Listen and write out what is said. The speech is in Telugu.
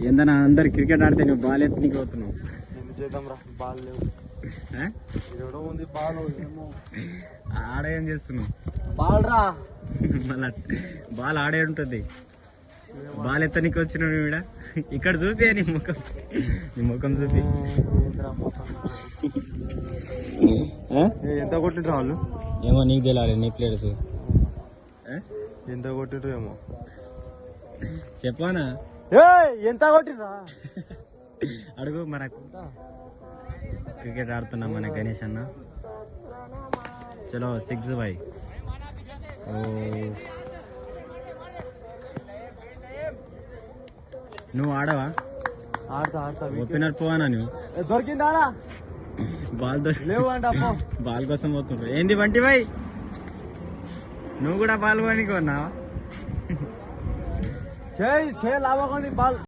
ఏందన్నా అందరు క్రికెట్ ఆడితే నువ్వు బాల్ ఎత్తునికి పోతున్నావు. చేద్దాం రా, బాల్ లేవు. ఎవడో ఉంది బాల్, ఆడ ఏం చేస్తున్నావు? బాల్ రా. మళ్ళా బాల్ ఆడే ఉంటుంది. బాల్ ఎత్తనికి వచ్చినావు ఈడ. ఇక్కడ చూపి నీ ముఖం చూపి. ఎంత కొట్టిండ్రు వాళ్ళు? ఏమో నీకు తెలియాలి, నీ ప్లేయర్స్ ఎంత కొట్టిండ్రు ఏమో చెప్పానా? ఎంత కొట్టిండ్రా అడుగు. మనకు క్రికెట్ ఆడుతున్నాం మన గణేష్ అన్న. చలో 6 భాయ్. ఓ నువ్వు ఆడవా? ఆడతా ఆడతా. ఓపెనర్ పోవానా నువ్వు? దొరికిందా? బాల్ లేవు అంట. బాల్ కోసం పోతుండ్రు ఏంది బంటి భాయ్? నువ్వు కూడా బాల్ కొని కొన్నావా? లాభం బాల్.